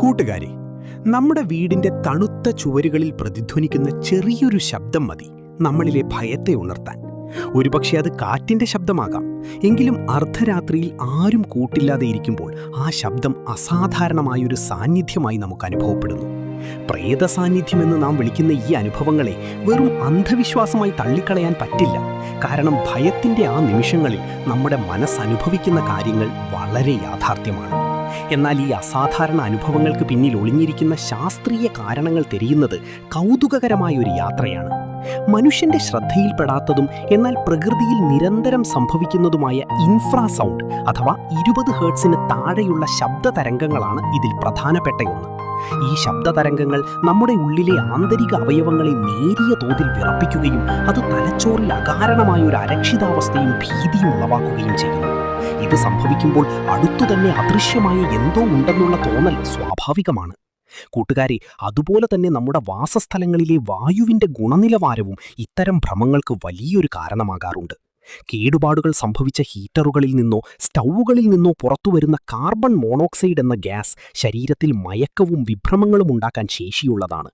കൂട്ടുകാരെ, നമ്മുടെ വീടിന്റെ തണുത്ത ചുവരുകളിൽ പ്രതിധ്വനിക്കുന്ന ചെറിയൊരു ശബ്ദം മതി നമ്മളിലെ ഭയത്തെ ഉണർത്താൻ. ഒരുപക്ഷെ അത് കാറ്റിന്റെ ശബ്ദമാകാം. എങ്കിലും അർദ്ധരാത്രിയിൽ ആരും കൂട്ടില്ലാതെ ഇരിക്കുമ്പോൾ ആ ശബ്ദം അസാധാരണമായൊരു സാന്നിധ്യമായി നമുക്ക് അനുഭവപ്പെടുന്നു. പ്രേത സാന്നിധ്യമെന്ന് നാം വിളിക്കുന്ന ഈ അനുഭവങ്ങളെ വെറും അന്ധവിശ്വാസമായി തള്ളിക്കളയാൻ പറ്റില്ല. കാരണം ഭയത്തിന്റെ ആ നിമിഷങ്ങളിൽ നമ്മുടെ മനസ്സനുഭവിക്കുന്ന കാര്യങ്ങൾ വളരെ യാഥാർത്ഥ്യമാണ്. എന്നാൽ ഈ അസാധാരണ അനുഭവങ്ങൾക്ക് പിന്നിൽ ഒളിഞ്ഞിരിക്കുന്ന ശാസ്ത്രീയ കാരണങ്ങൾ തിരയുന്നത് കൗതുകകരമായ ഒരു യാത്രയാണ്. മനുഷ്യന്റെ ശ്രദ്ധയിൽപ്പെടാത്തതും എന്നാൽ പ്രകൃതിയിൽ നിരന്തരം സംഭവിക്കുന്നതുമായ ഇൻഫ്രാസൗണ്ട് അഥവാ 20 ഹെർട്സിന് താഴെയുള്ള ശബ്ദ തരംഗങ്ങളാണ് ഇതിൽ പ്രധാനപ്പെട്ട ഒന്ന്. ഈ ശബ്ദ തരംഗങ്ങൾ നമ്മുടെ ഉള്ളിലെ ആന്തരിക അവയവങ്ങളെ നേരിയ തോതിൽ വിറപ്പിക്കുകയും അത് തലച്ചോറിൽ അകാരണമായ ഒരു അരക്ഷിതാവസ്ഥയും ഭീതിയും ഉളവാക്കുകയും ചെയ്യുന്നു. ഇത് സംഭവിക്കുമ്പോൾ അടുത്തുതന്നെ അദൃശ്യമായ എന്തോ ഉണ്ടെന്നുള്ള തോന്നൽ സ്വാഭാവികമാണ്. കൂട്ടുകാരെ, അതുപോലെ തന്നെ നമ്മുടെ വാസസ്ഥലങ്ങളിലെ വായുവിൻ്റെ ഗുണനിലവാരവും ഇത്തരം ഭ്രമങ്ങൾക്ക് വലിയൊരു കാരണമാകാറുണ്ട്. കേടുപാടുകൾ സംഭവിച്ച ഹീറ്ററുകളിൽ നിന്നോ സ്റ്റൗവുകളിൽ നിന്നോ പുറത്തുവരുന്ന കാർബൺ മോണോക്സൈഡ് എന്ന ഗ്യാസ് ശരീരത്തിൽ മയക്കവും വിഭ്രമങ്ങളും ഉണ്ടാക്കാൻ ശേഷിയുള്ളതാണ്.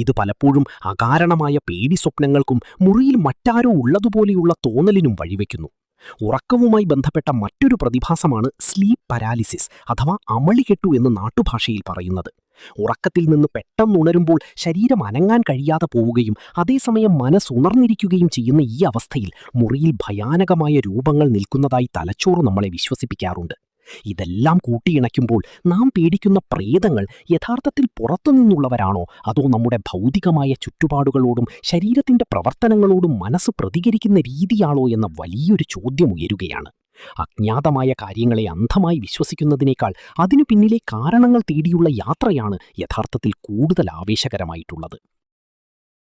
ഇത് പലപ്പോഴും അകാരണമായ പേടി സ്വപ്നങ്ങൾക്കും മുറിയിൽ മറ്റാരോ ഉള്ളതുപോലെയുള്ള തോന്നലിനും വഴിവെക്കുന്നു. ഉറക്കവുമായി ബന്ധപ്പെട്ട മറ്റൊരു പ്രതിഭാസമാണ് സ്ലീപ്പ് പാരാലിസിസ് അഥവാ അമളികെട്ടു എന്ന് നാട്ടുഭാഷയിൽ പറയുന്നത്. ഉറക്കത്തിൽ നിന്ന് പെട്ടെന്നുണരുമ്പോൾ ശരീരം അനങ്ങാൻ കഴിയാതെ പോവുകയും അതേസമയം മനസ്സുണർന്നിരിക്കുകയും ചെയ്യുന്ന ഈ അവസ്ഥയിൽ മുറിയിൽ ഭയാനകമായ രൂപങ്ങൾ നിൽക്കുന്നതായി തലച്ചോറ് നമ്മളെ വിശ്വസിപ്പിക്കാറുണ്ട്. ഇതെല്ലാം കൂട്ടിയിണയ്ക്കുമ്പോൾ നാം പേടിക്കുന്ന പ്രേതങ്ങൾ യഥാർത്ഥത്തിൽ പുറത്തുനിന്നുള്ളവരാണോ അതോ നമ്മുടെ ഭൗതികമായ ചുറ്റുപാടുകളോടും ശരീരത്തിൻ്റെ പ്രവർത്തനങ്ങളോടും മനസ്സ് പ്രതികരിക്കുന്ന രീതിയാണോ എന്ന വലിയൊരു ചോദ്യം ഉയരുകയാണ്. അജ്ഞാതമായ കാര്യങ്ങളെ അന്ധമായി വിശ്വസിക്കുന്നതിനേക്കാൾ അതിനു പിന്നിലെ കാരണങ്ങൾ തേടിയുള്ള യാത്രയാണ് യഥാർത്ഥത്തിൽ കൂടുതൽ ആവേശകരമായിട്ടുള്ളത്.